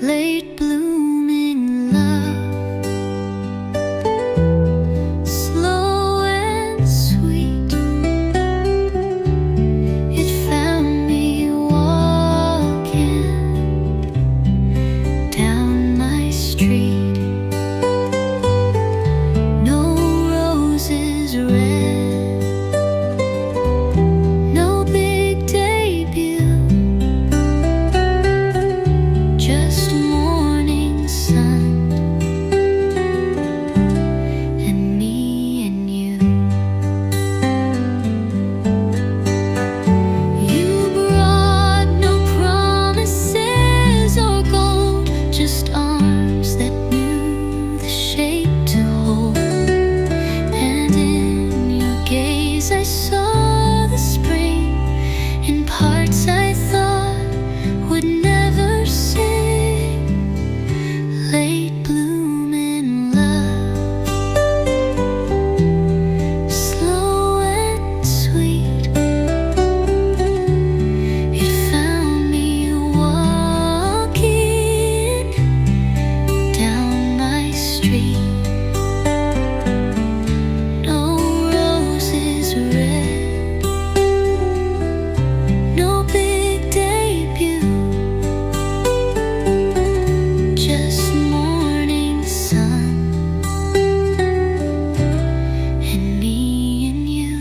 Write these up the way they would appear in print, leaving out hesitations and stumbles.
late blooming love, slow and sweet. It found me walking down my street. No roses red, no big debut, just morning sun and me and you. You brought no promises or gold, just arms that knew the shape to hold. And in your gaze I saw the spring in parts I thought would never sing. Late blooming love, slow and sweet. It found me walking down my street. No roses red, no big debut, just morning sun and me and you.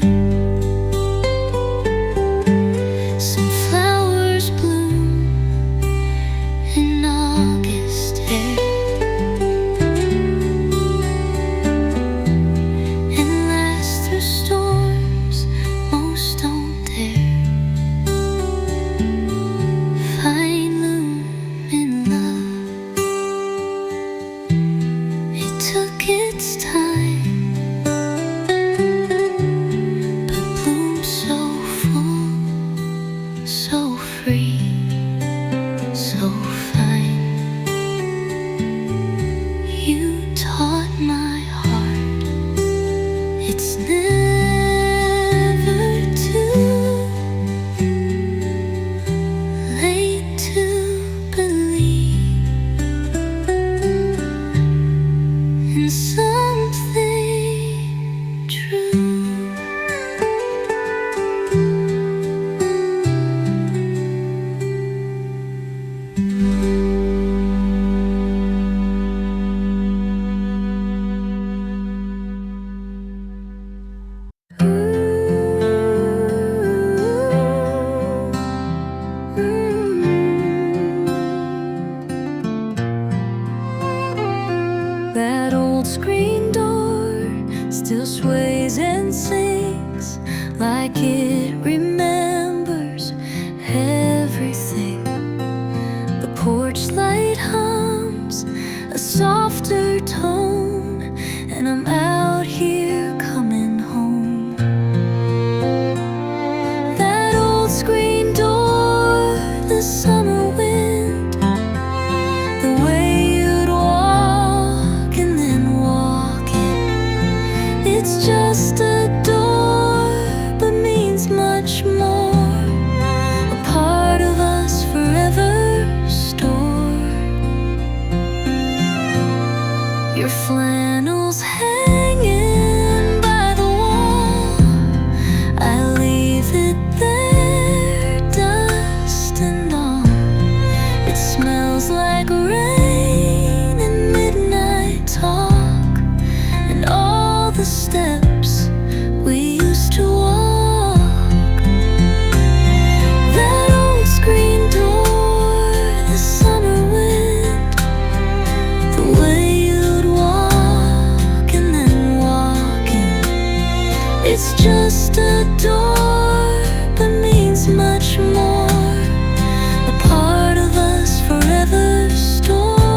Some flowers bloom in August air, and last through storms most don't dare. Fine loom in love, it took its time, but bloomed so full, so free, so fine. You taught my heart it's never too late to believe in something true. That old screen door still sways and sings like it remembers everything. The porch light hums a softer tone, and I'm out here coming home. That old screen door, the summer wind, the way you'd walk and then walk in. It's just a door, but means much more. A part of us forever stored. Your flannel's hanging by the wall. I leave it there, dust and all. It smells like rain and midnight talk, and all the steps we used to walk. That old screen door, the summer wind, the way you'd walk and then walk in. It's just a door, but means much more. A part of us forever stored.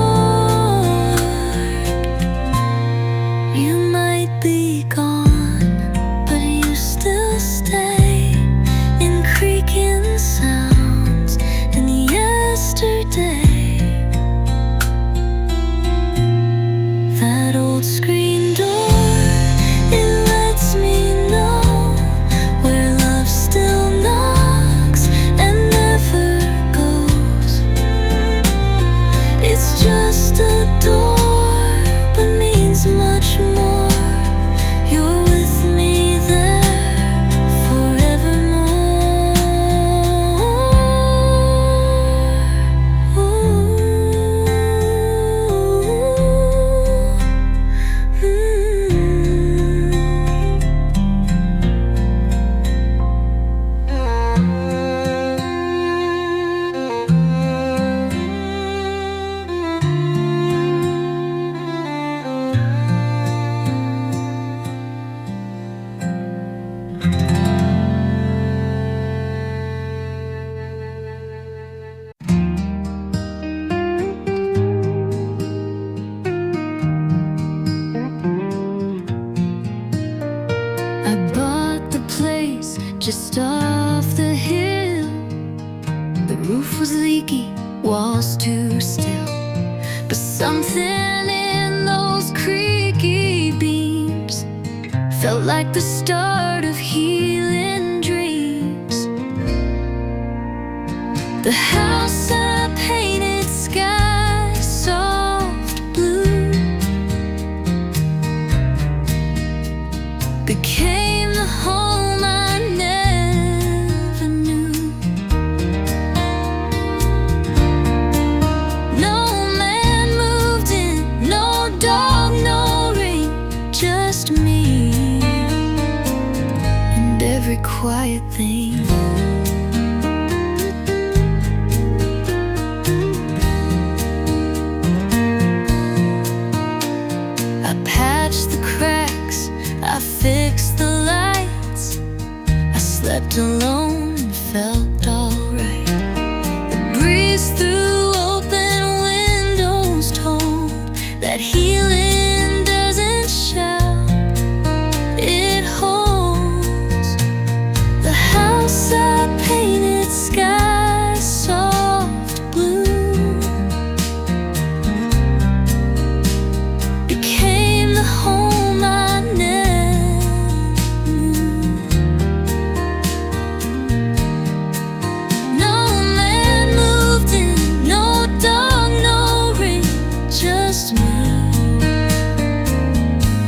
like the start of healing dreams. The house I painted sky soft blue became the home I never knew. No man moved in, no dog, no ring, just me and every quiet thing. I patched the cracks, I fixed the lights, I slept alone and felt alright. The breeze through open windows told that healing doesn't shout, it holds. The house I painted sky soft blue became the home I never knew. No man moved in, no dog, no ring, just me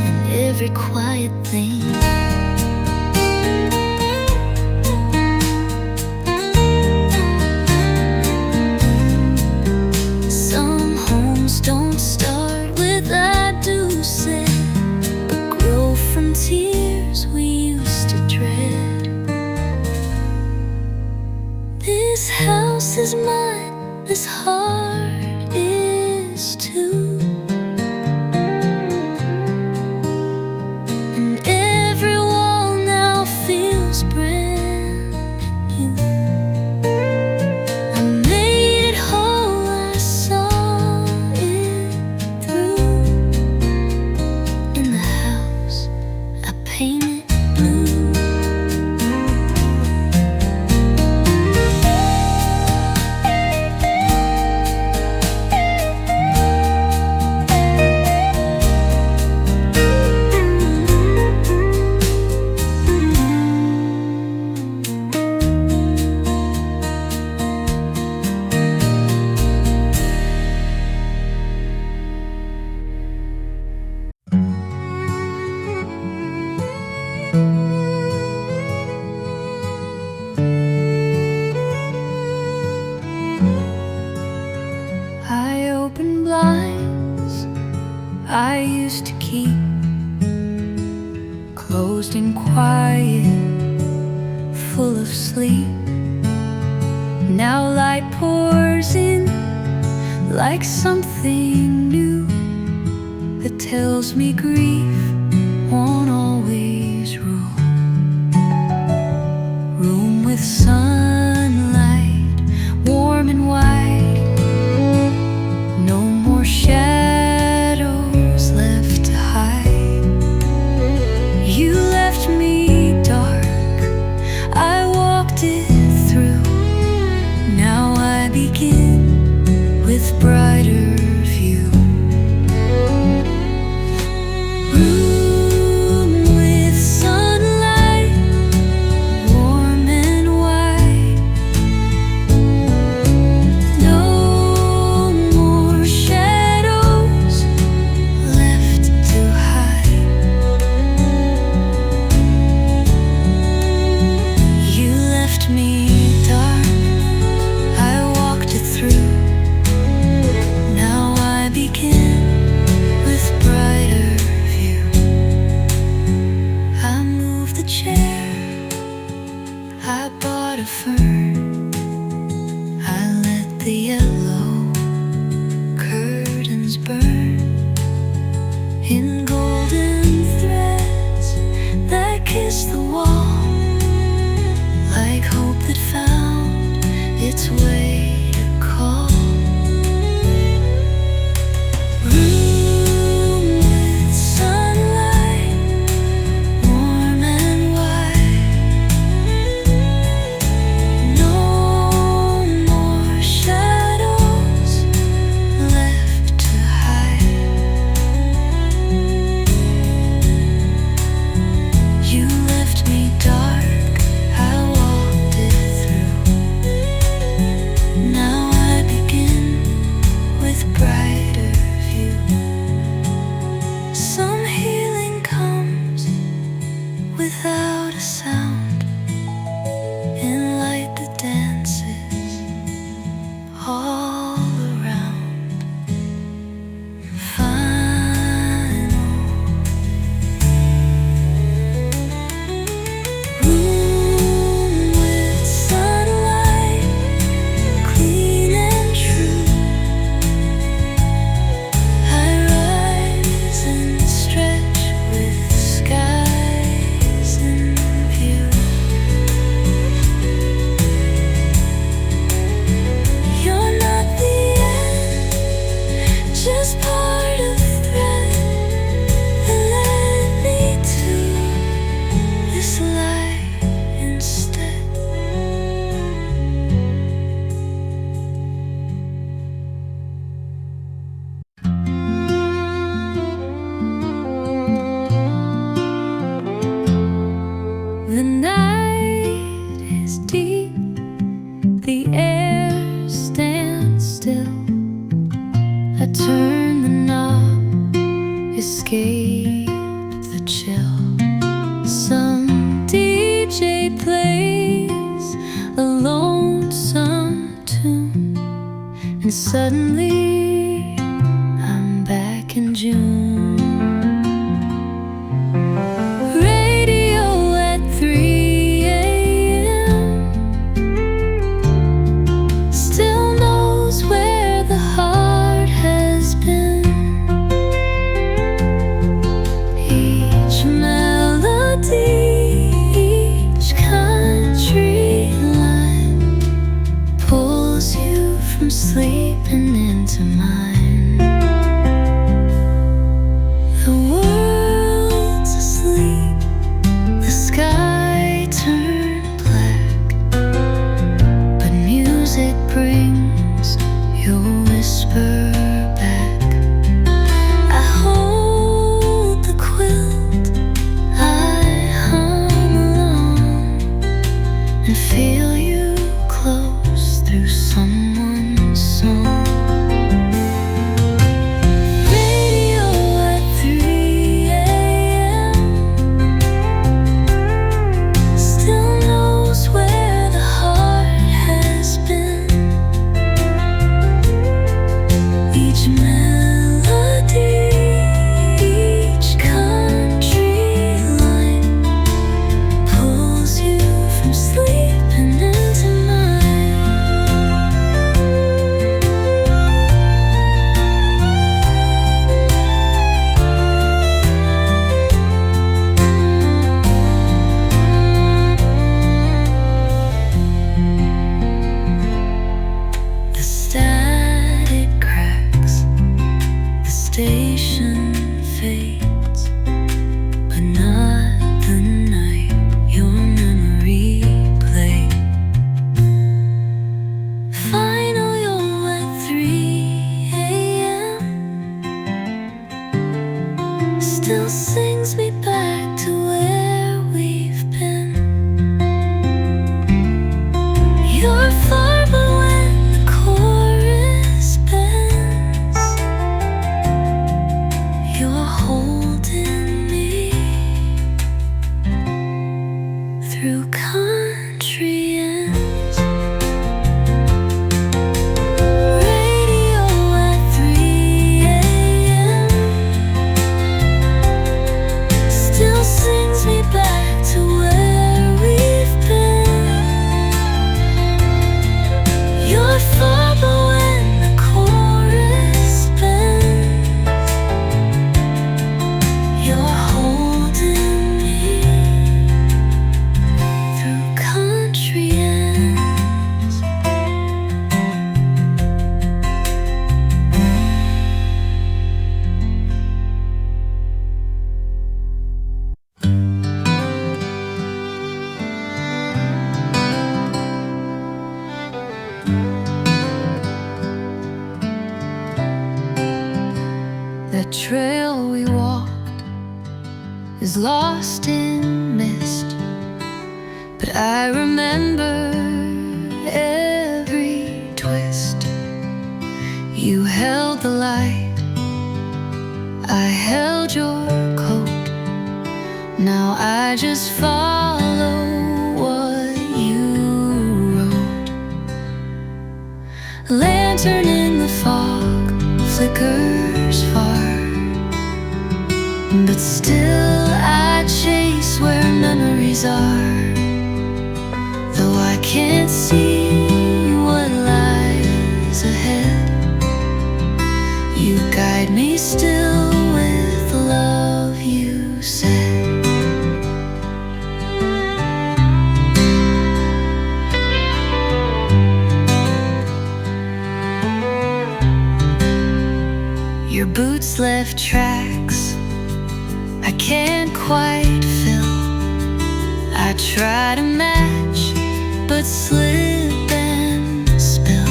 and every quiet thing. Some homes don't start with I do say, but grow from tears we used to dread. This house is mine, this heart is too, and every wall now feels brand new. I made it whole, I saw it through. In the house I painted blue. I opened blinds I used to keep closed and quiet, full of sleep. Now light pours in like something new that tells me grief won't always rule. Room with sunlight, warm and white, no more shadows left to hide. You left me dark, I walked it through. Now I begin with brighter view. Room with sunlight, warm and white, no more shadows left to hide. You left me dark, I walked it through. Now I begin with brighter view. I moved the chair, I bought a fern, I let the yellow curtains burn in golden threads that kiss the wall, like hope that found its way to call. Room with sunlight, warm and white, no more shadows left to hide. Turn the knob, escape the chill. Some DJ plays a lonesome tune, and suddenly I'm back in June. Radio at 3 a.m. still knows where the heart has been. Each melody, each country line pulls you from sleeping into mine. The world's asleep, the sky turned black, but music brings your whisper back. I hold the quilt, I hum along, and feel you close through someone's song. Radio at 3 a.m. still knows where the heart has been. Each melody, each country line pulls you from sleeping into mine. The static cracks, the station fades, but not the night your memory played. Final yo at 3 a.m. still sings me back to where we've been. You're far, but when the chorus bends, you're holding me through country ends. Radio at 3 a.m. still sings me back to where we've been. You're far, but when the chorus bends, you're holding me through country ends. The trail we walked is lost in mist, but I remember every twist. You held the light, I held your coat. Now I just follow what you wrote. Lantern in the fog flickers far, but still I chase where memories are. Though I can't see what lies ahead, you guide me still with the love you said. Your boots left tracks I can't quite fill. I try to match, but slip and spill.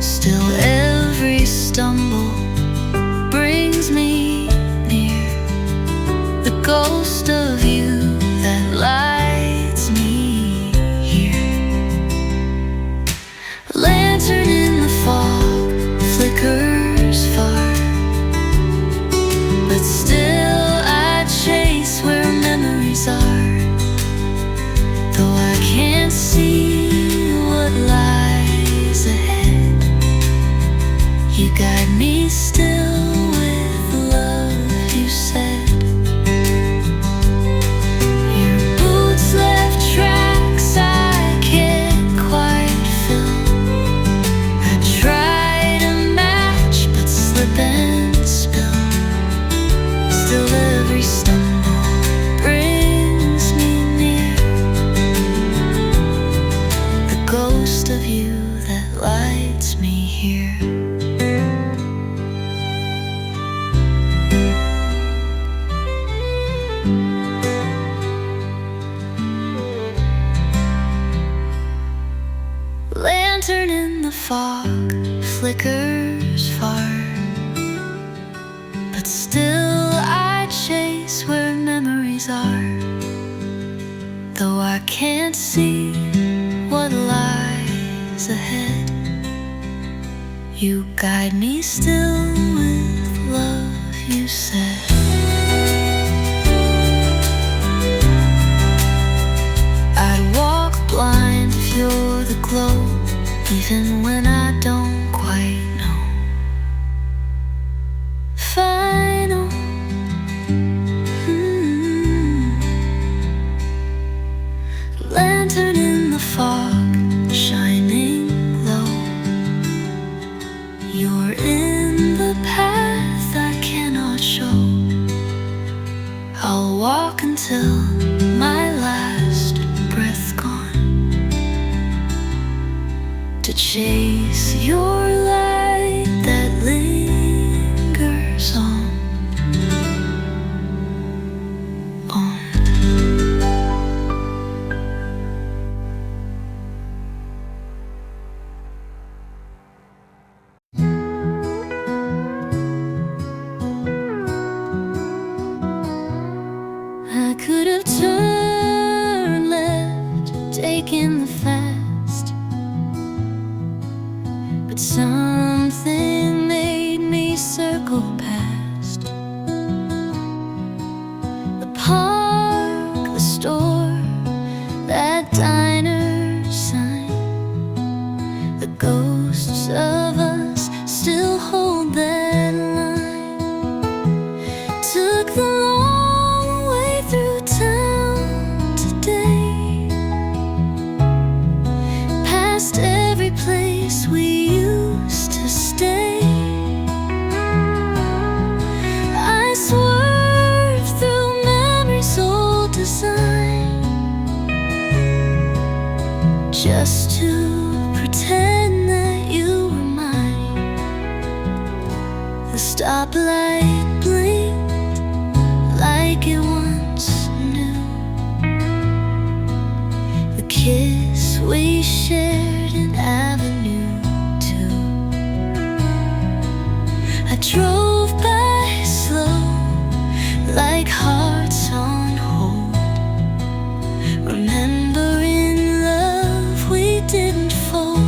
Still every stumble brings me near the ghost of you that lights me here. Lantern in the fog flickers You guide me still with love, you said. Your boots left tracks I can't quite fill. I try to match but slip and spill. Still every stumble brings me near the ghost of you that lights me here. Lantern in the fog flickers far, but still I chase where memories are. Though I can't see what lies ahead, you guide me still with love, you said. I'd walk blind if you're the glow, even when I don't quite know. Final lantern in the fog, shining low. You're in the path I cannot show. I'll walk until my last breath gone, to chase your light that lingers on. I could have turned left, taken the fast, but something made me circle past the park, the store, that diner sign. The ghosts of us still hold that line. Took the long way through town today, past every place we used to stay. I swerved through memory's old design, just to pretend that you were mine. The stoplight blinked like it once knew. The kiss we shared in Avenue 2. I drove by slow, like hearts on hold, remembering love we didn't fold.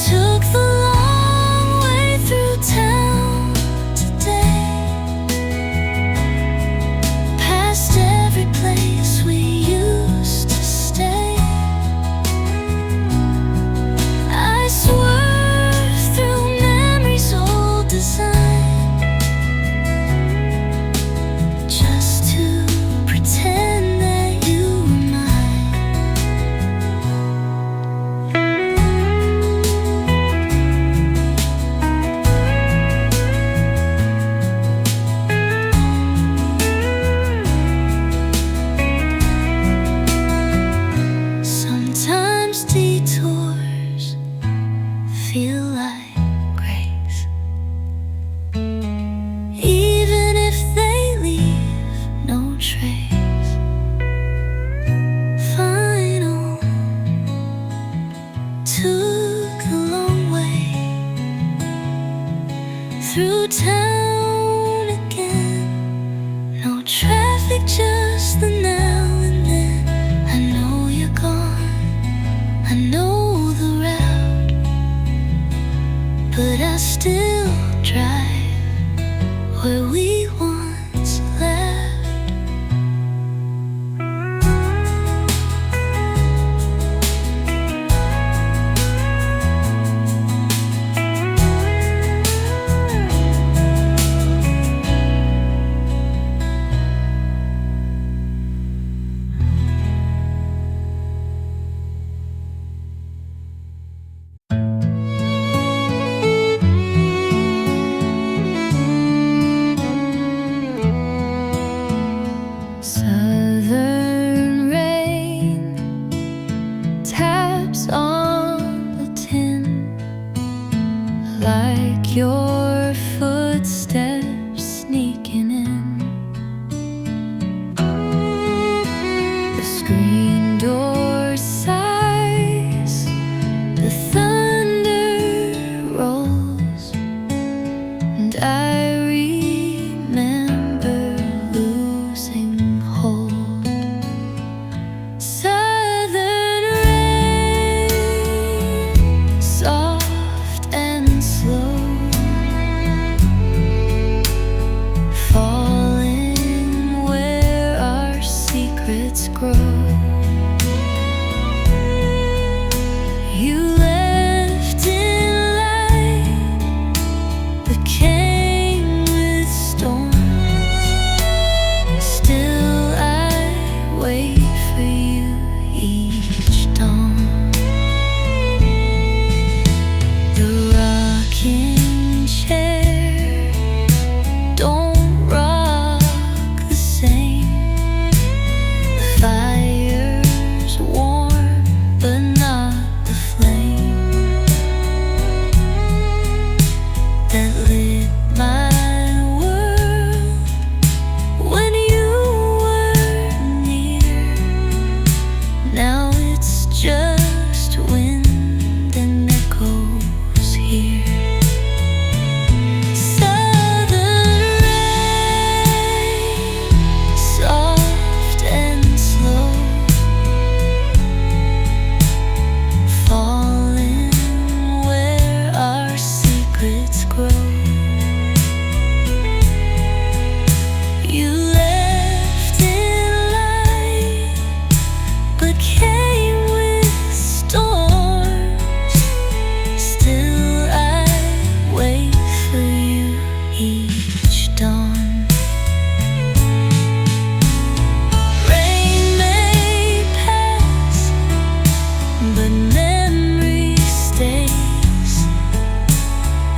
Took the long way through town today, past every place we used to stay. I swerved through memory's old design, just to pretend that you were mine. Sometimes detours feel like grace, even if they leave no trace. Final took the long way through town again. No traffic, just the now and then. I know you're gone, I know the route, but I still drive where we once left. like your footsteps sneaking in. The screen door sighs, the thunder rolls, and I remember losing hold. Southern rain, soft and slow, falling where our secrets grow. You left in light, but came with storm. Still I wait for you each dawn. The rocking chair don't rock the same. The fire's warm, but not the flame that lit my world when you were near. Now it's just wind and echoes here. Southern rain, soft and slow, falling where our secrets grow. You left in light, but came with storms. Still I wait for you each dawn. Rain may pass, but memory stays,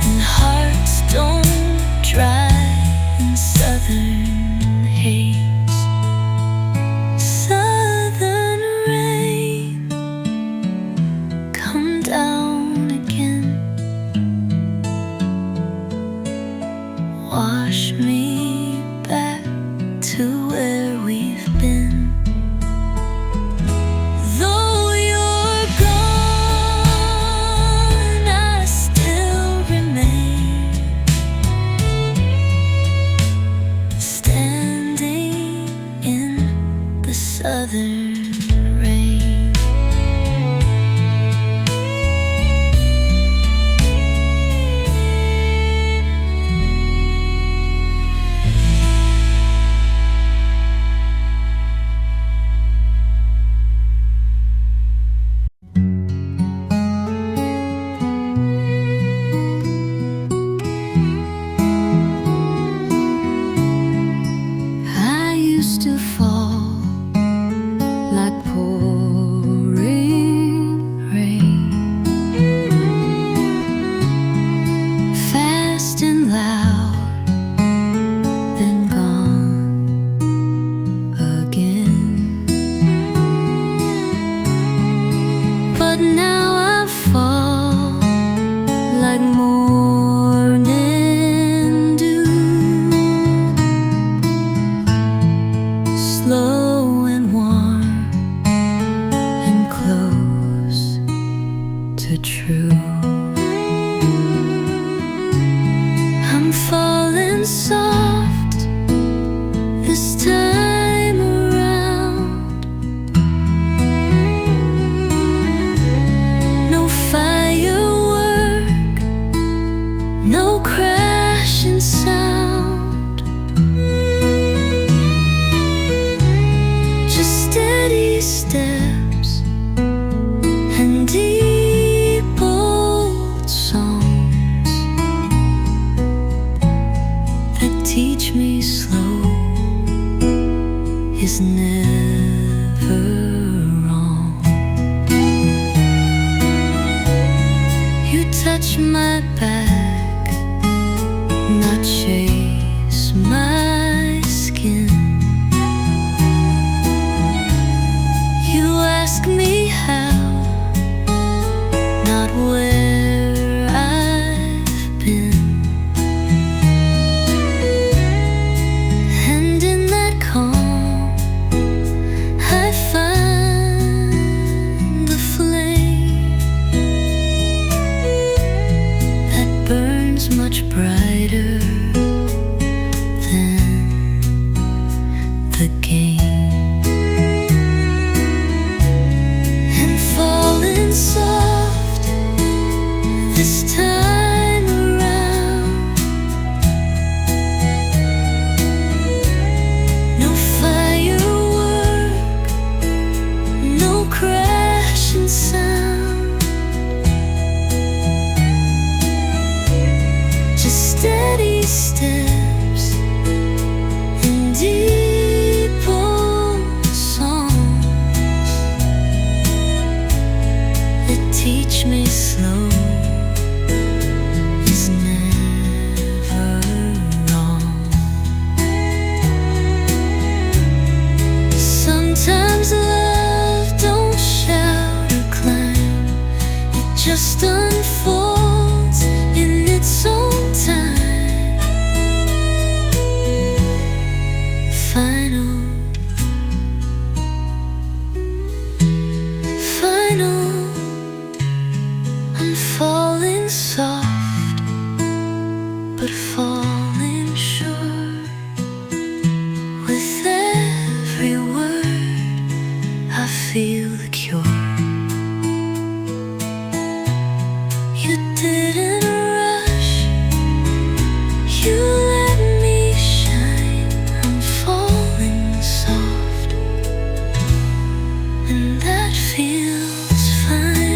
and hearts don't dry in southern haze. Southern rain, come down again, wash me back to where we've been. Though you're gone, I still remain, standing in the southern rain. I used to fall like pouring rain, fast and loud, then gone again. But now I fall like morning dew, slow and warm and close to true. I'm falling soft this time around. No firework, no crashing sound, just steady steps and deep old songs that teach me slow is never wrong. You touch my back, not chase my skin. You ask me how, not where I've in. And in that calm, I find the flame that burns much brighter than the game. And falling soft this time around, no firework, no crashing sound, just steady steps and deep old songs that teach me slow is never wrong. Sometimes love don't shout or climb, it just unfolds in its own time. Final, final, I'm falling soft, but falling sure. With every word, I feel the cure. You didn't rush, you let me shine. I'm falling soft, and that feels fine.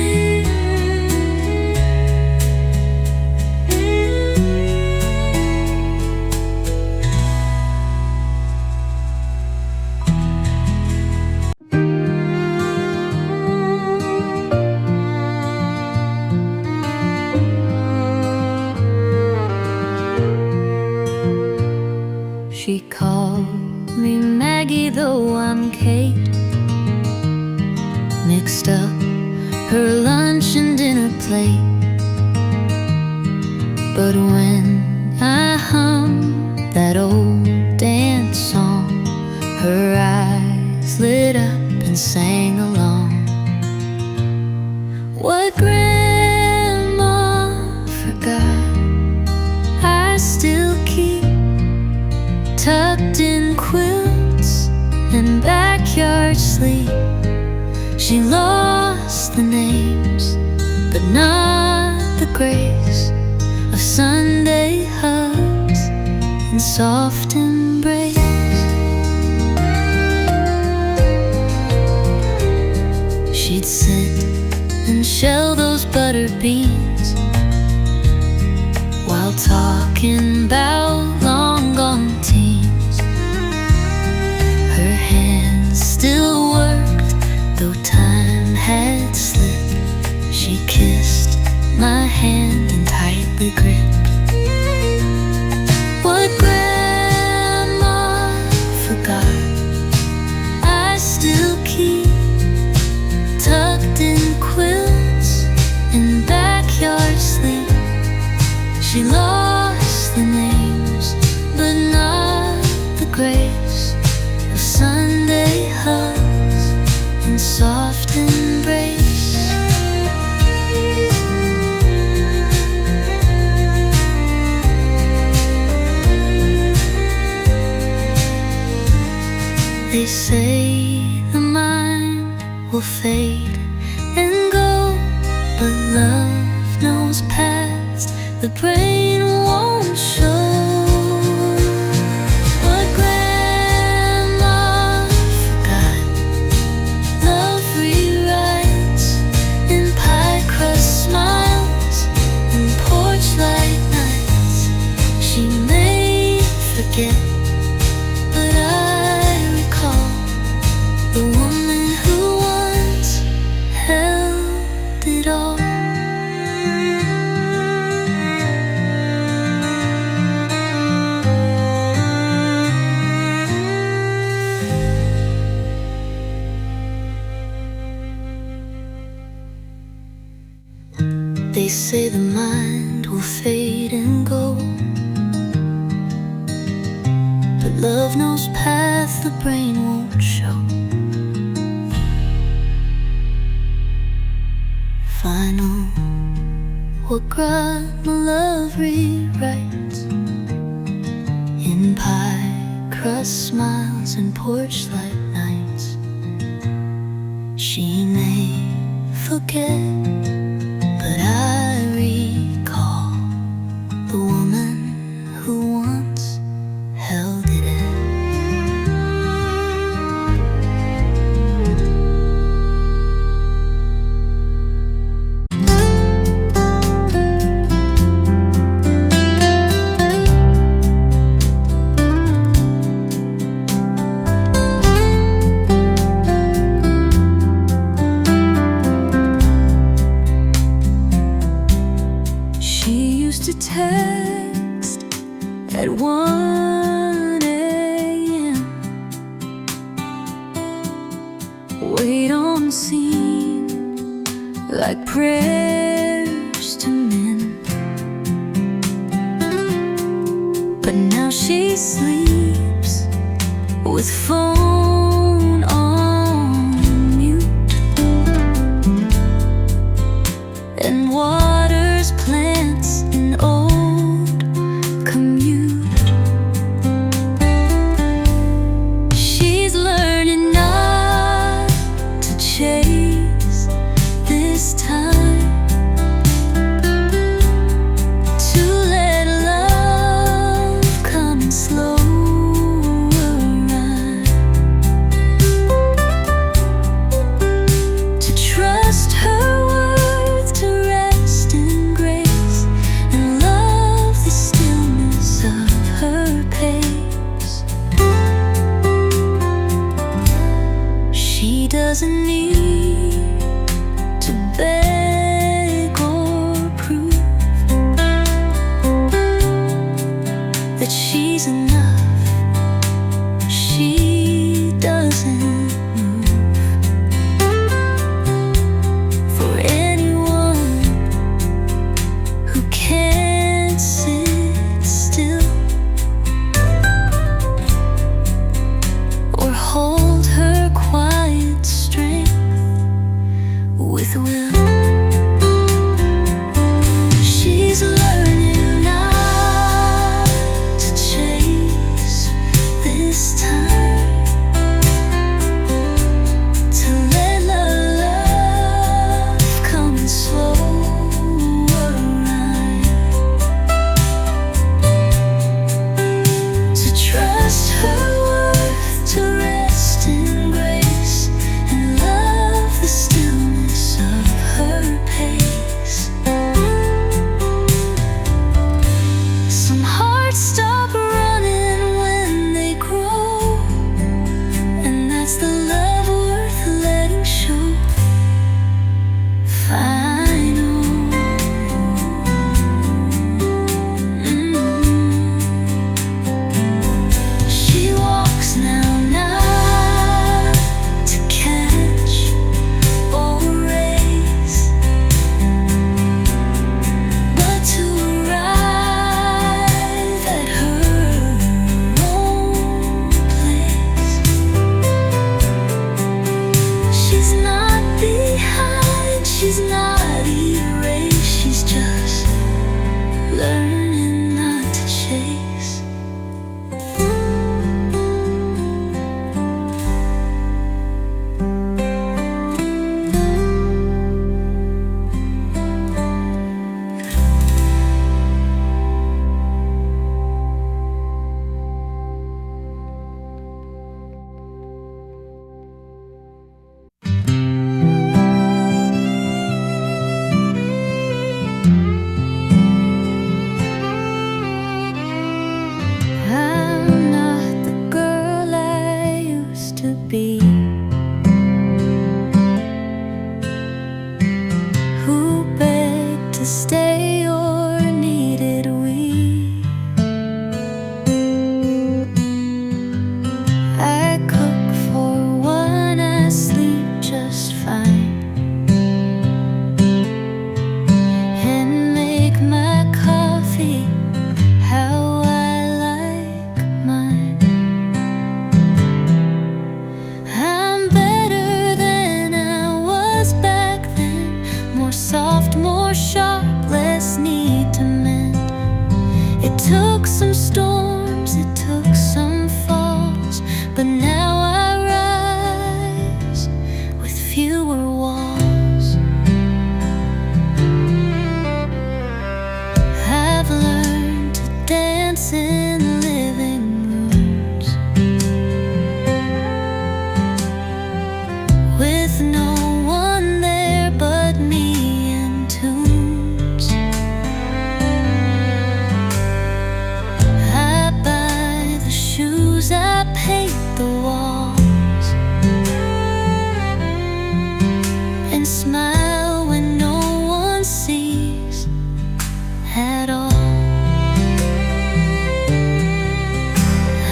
She called me Maggie, though I'm Kate. Mixed up her lunch and dinner plate. But when I hummed that old dance song, her eyes lit up and sang along. What Grandma forgot, I still keep tucked in quilts and backyard sleep. She lost the names, but not the grace of Sunday hugs and soft embrace. She'd sit and shell those butter beans while talking about long gone teens. Her hands still worked, though time had slipped. She kissed my hand and tightly gripped. What Grandma forgot, I still keep tucked in quilts and backyard sleep. She lost the names, but not the grace of Sunday hugs and soft embrace. They say the mind will fade and go, but love knows paths the brain won't show. What Grandma forgot, love rewrites in pie crust smiles and porch light nights. She may forget, but I recall the brain won't show. Final, what grandma love rewrites in pie crust smiles and porch light nights. She may forget, but I recall the woman who once held it in. To text at 1 a.m. Wait on scene like prayers to men. But now she sleeps with phone on mute and waters plants in old commute. She's learning not to chase this time, to let love come in slow rhyme, to trust her worth, to rest in grace and love the stillness of her pace. She doesn't need to beg or prove that she's enough. She doesn't move for anyone who can't sit still or hold her quiet strength with will. She's learning not to chase this time, to let love come in slower rhyme, to trust her worth, to rest in grace and love the stillness of her pace. Some hearts stop running when they grow, and that's the love worth letting show. Final. She walks now, not to catch or race, but to arrive at her It took some storms, it took some falls, but now I rise with fewer walls. I've learned to dance in living rooms with no one there but me and tunes. I buy the shoes, I paint the walls, and smile when no one sees at all.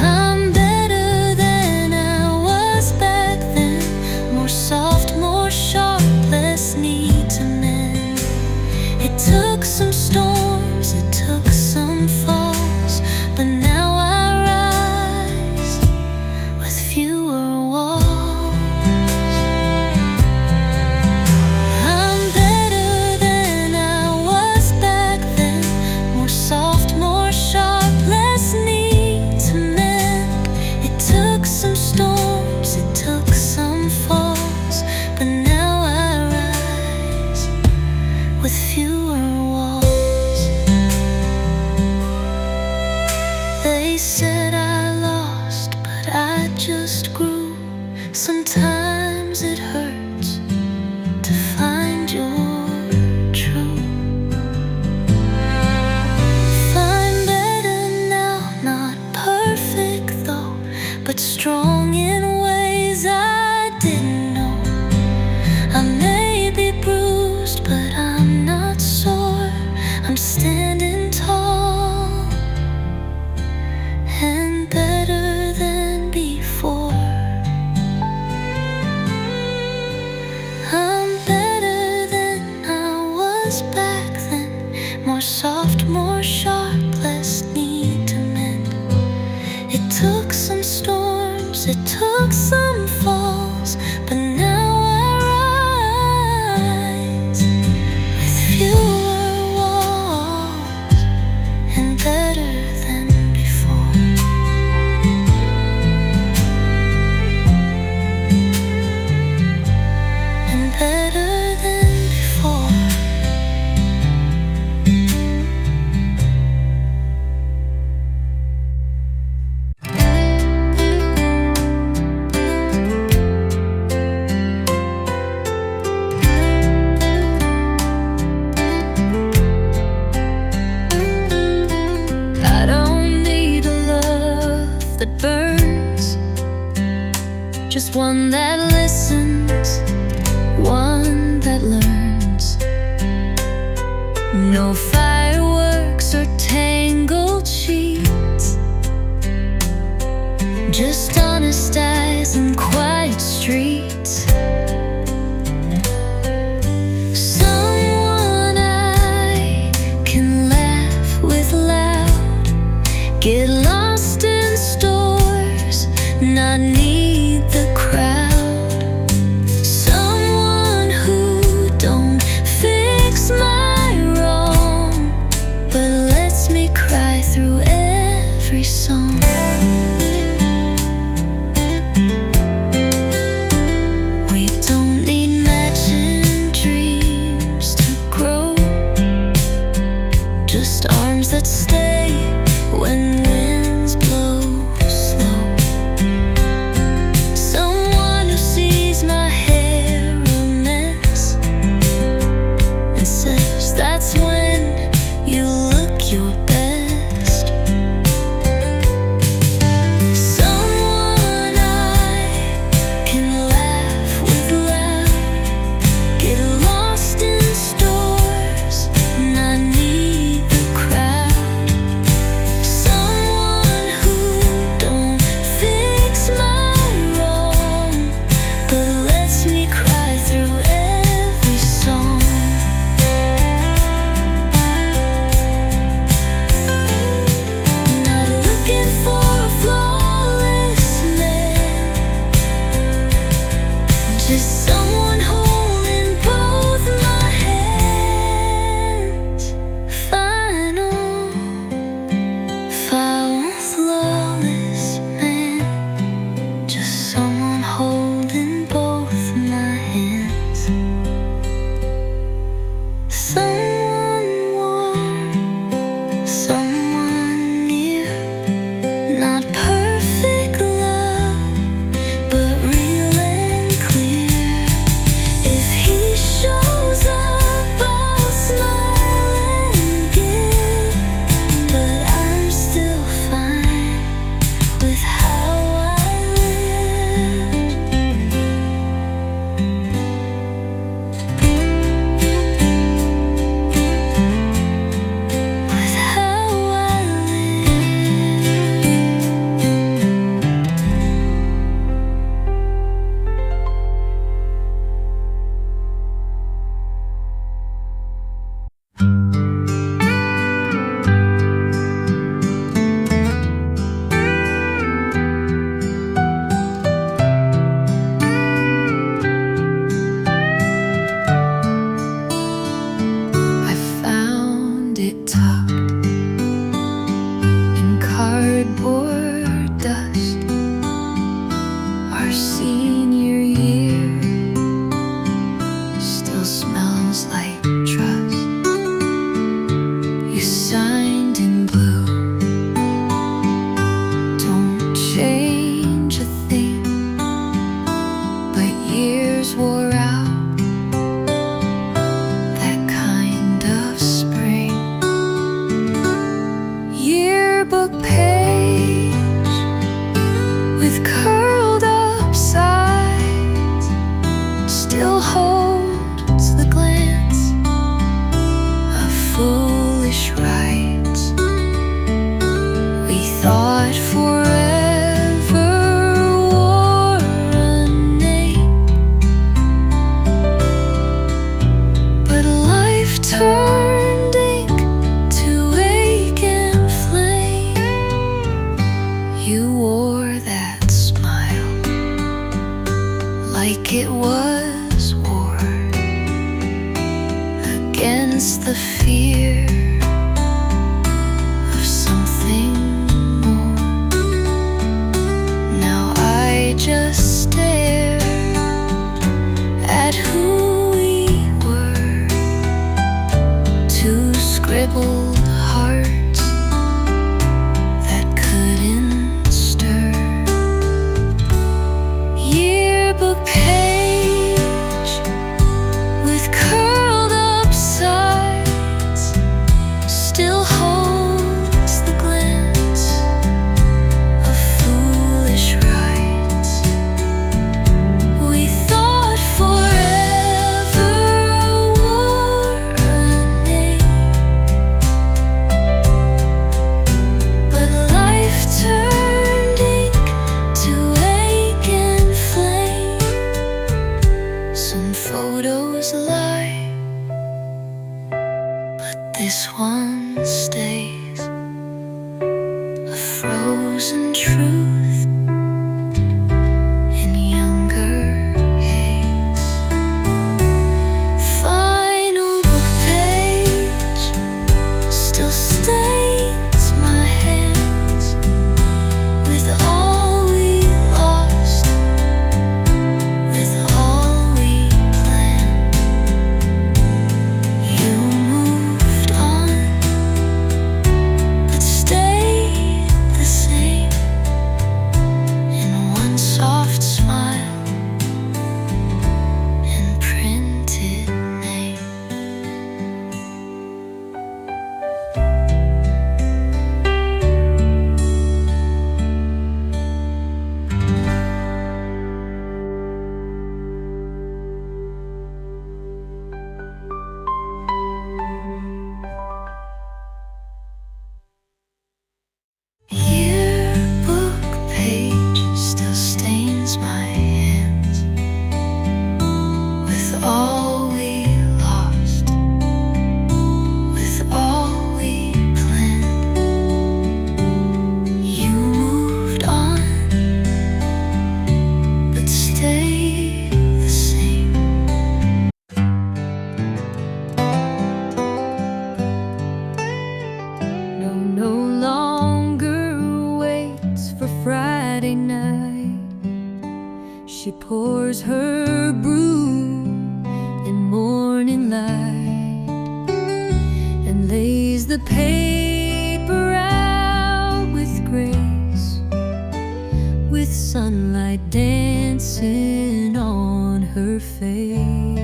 I'm better than I was back then, more soft, more sharp, less need to mend. It took some storms, it took some falls, but now I rise with fewer walls. I'm better than I was back then, more soft, more sharp, less need to mend. It took some storms, it took some falls, but now I rise with fewer walls. They said I lost, but I just grew. Sometimes it hurts to find your true. I'm better now, not perfect though, but strong in ways I didn't know. I may be bruised, but I'm not sore. I'm standing tall and better than before. I'm better than I was back then, more soft, more sharp, less need to mend. It took some storms, it took some falls, but now I rise with fewer walls and better than before. And better than before. I don't need a love that burns, just one that listens, one that learns. No fireworks or tangled sheets, just honest eyes and quiet streets. Someone I can laugh with loud, get lost in stores, not need the crowd. Someone who don't fix my wrong, but lets me cry through every song. We don't need matching dreams to grow, just arms that stay when winds blow slow. Someone who sees my hair a mess and says that's when you look your best. Someone I can laugh with loud, get lost in stores, and I need the crowd. Someone yearbook page with curled up sides still holds the glance of foolish rights. We thought forever wore a name, but life turned ink to ache and flame. You wore that smile like it was war against the fear of something more. Now I just stare at who we were, two scribbled hearts that couldn't stir. Yearbook page with curled up sides still holds the glance of foolish rights. We thought forever wore a name, but life turned ink to ache and flame. Some photos lie, but this one stays, a frozen truth in younger haze. Final book page still stains my hands with all we lost, with all we planned. You moved on, but stayed the same in one soft smile and printed name. Yearbook page still stains my hands with all we lost, with all we planned. You moved on, but stayed the same. No longer waits for Friday night. She pours her brew in morning light and lays the paper out with grace, with sunlight dancing on her face.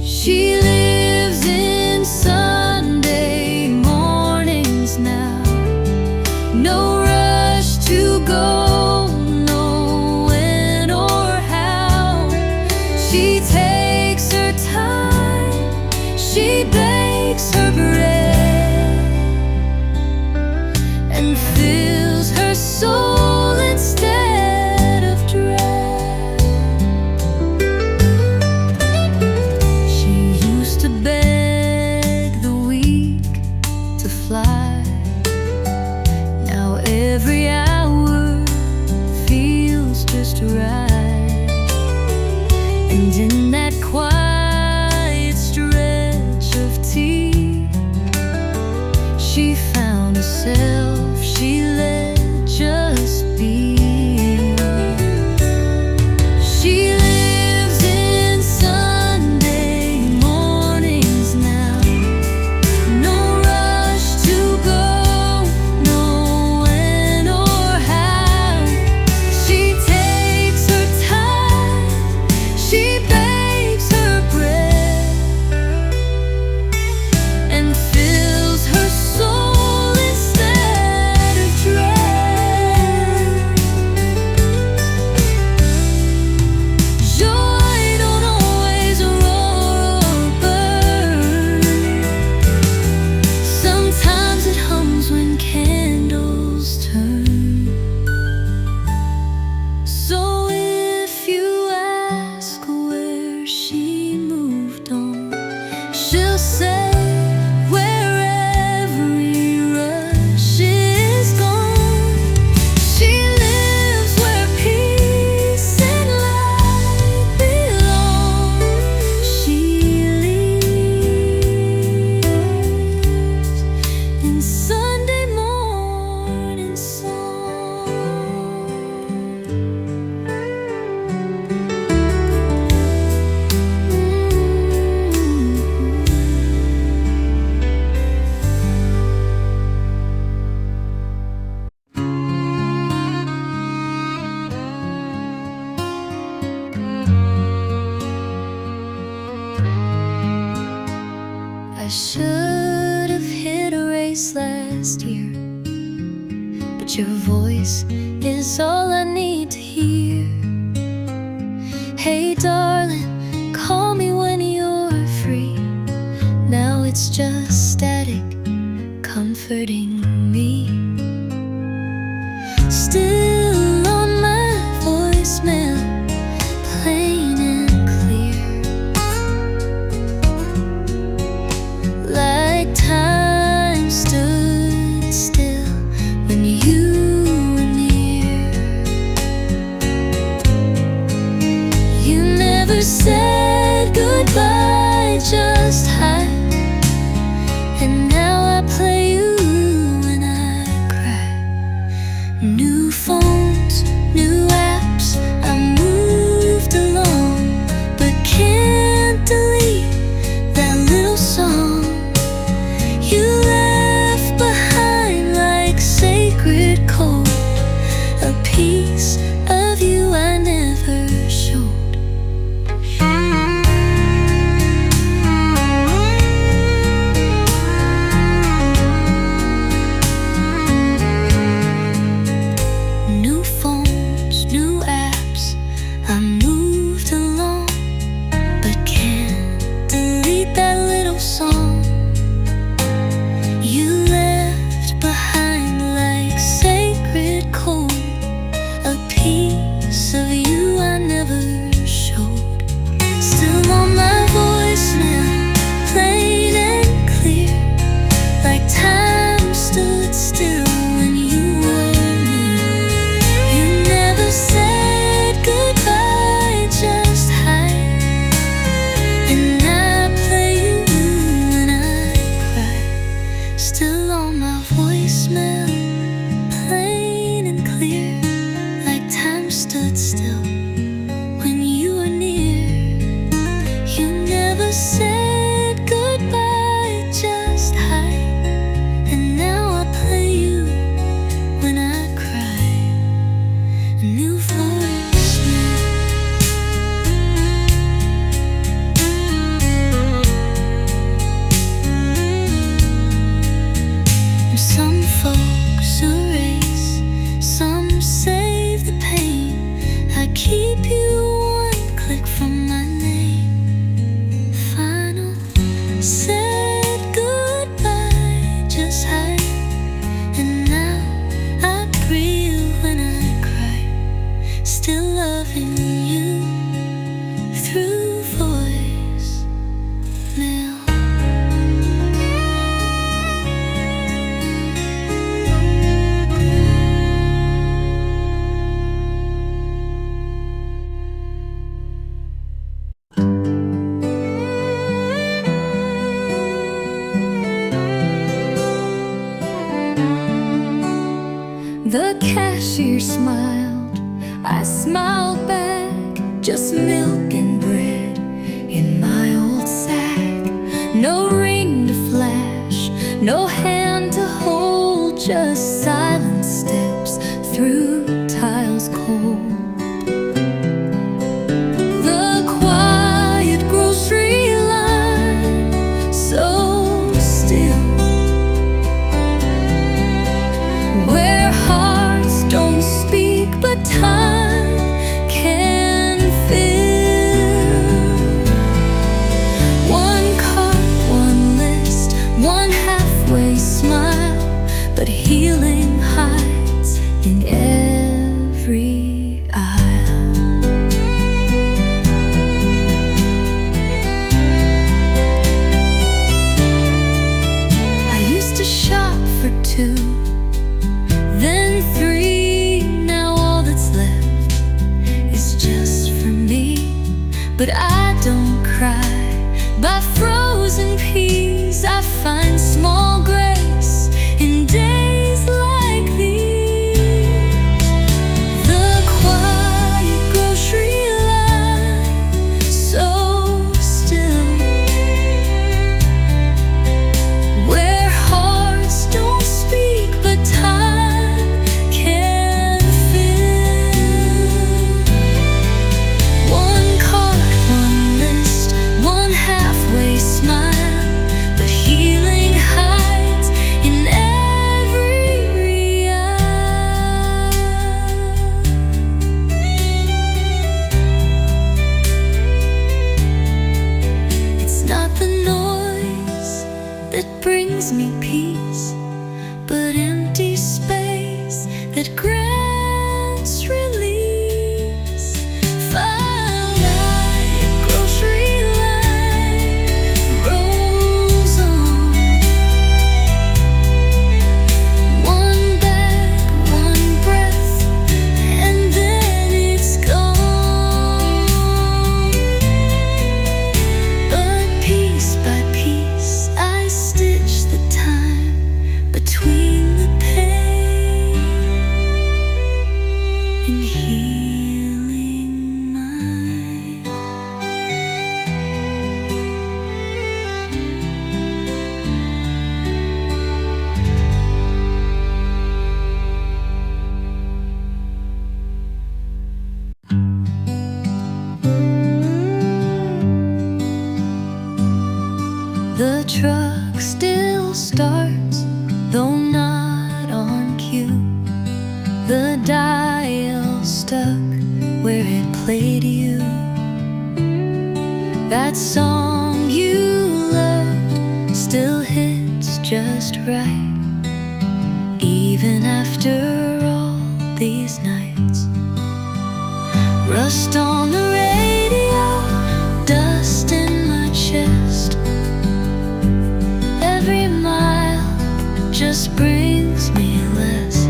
She lives in Sunday mornings now, no rush to go, no when or how. She takes her time, she bakes her bread and fills her soul instead of dread. She used to beg the weak to fly. Now every hour feels just right. And in that quiet stretch of tea, she found herself she let just be. She lives in Sunday mornings now, no rush to go, no when or how. She takes her time, she bakes her bread and fills her soul instead in Sunday morning song. I should have hit a race last year, but your voice is all I need to hear. Hey darling, call me when you're free. Now it's just static comforting me. Still on my voicemail, plain and clear, like time stood still when you were near. You never said goodbye, just hi. And now I play you when I cry. New phones, new apps, I moved along, but can't delete that little song you left behind like sacred code, a piece of you I never showed. New phones, new apps, I moved along, but can't delete that little song you left behind like sacred code, a piece of you I never showed. Still on my voicemail, plain and clear, like time stood still when you were near. You never said goodbye, just hi. And I play you when I cry. Still on my voicemail, plain and clear, like time stood still when you were near. You never said goodbye, just hi. And now I play you when I cry. A new voicemail. Some folks erase, some save the pain. I keep you one click from my name. Final said goodbye, just hi. And now I breathe when I cry. Still loving you through voice mail. The cashier smiled, I smiled back. Just milk and bread in my old sack. No ring to flash, no hand to hold, just silent steps through tiles cold. The quiet grocery line, so still, where hearts don't speak but time can fill. One card, one list, one halfway smile, but healing hides in every aisle. I used to shop for two, then three, now all that's left is just for me. But I don't cry by frozen peas, I find small grace that grants release. Firelight, grocery line rolls on. One bag, one breath, and then it's gone. But piece by piece I stitch the time between the pain and healing mind. The truck still starts, though not on cue. The dial stuck where it played you. That song you loved still hits just right, even after all these nights. Rust on the radio, dust in my chest. Every mile just brings me less.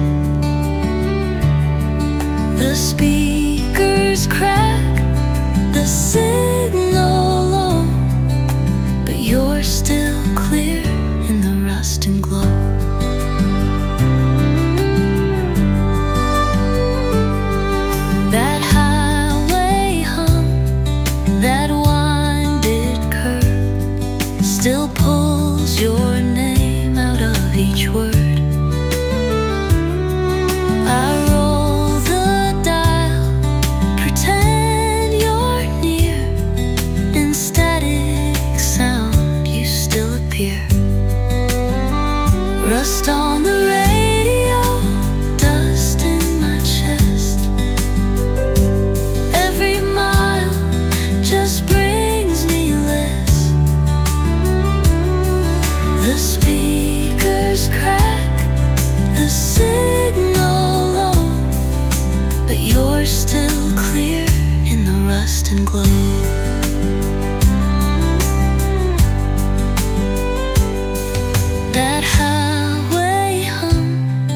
The speakers crack, the signal low, but you're still clear in the rust and glow. That highway hum, that winded curve still pulls your name out of each word. I roll the dial, pretend you're near. In static sound you still appear. Rust on the radio, dust in my chest. Every mile just brings me less. The speakers crack, the signal low, but you're still clear in the rust and glow. That highway hum,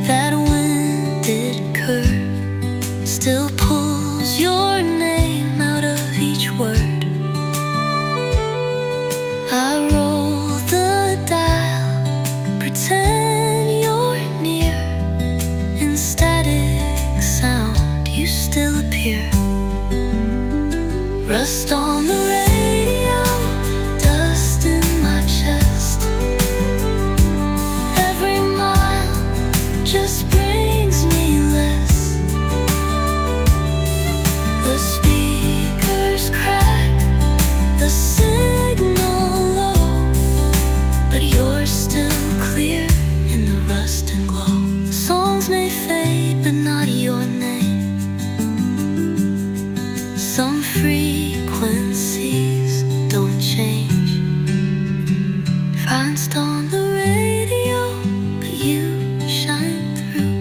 that winded curve still pulls your name out of each word. I roll the dial, pretend you're near. In static sound you still appear. Rust on the radio, dust in my chest. Every mile just brings me less. The speakers crack, the signal low, but you're still clear in the rust and glow. Songs may fade, but not your name. Some frequencies don't change. Finds on the radio, but you shine through.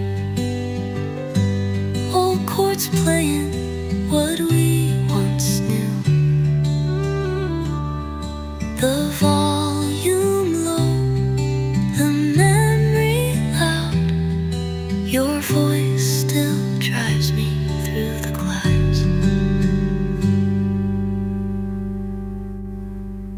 Old chords playing what we once knew. The volume low, the memory loud. Your voice still drives me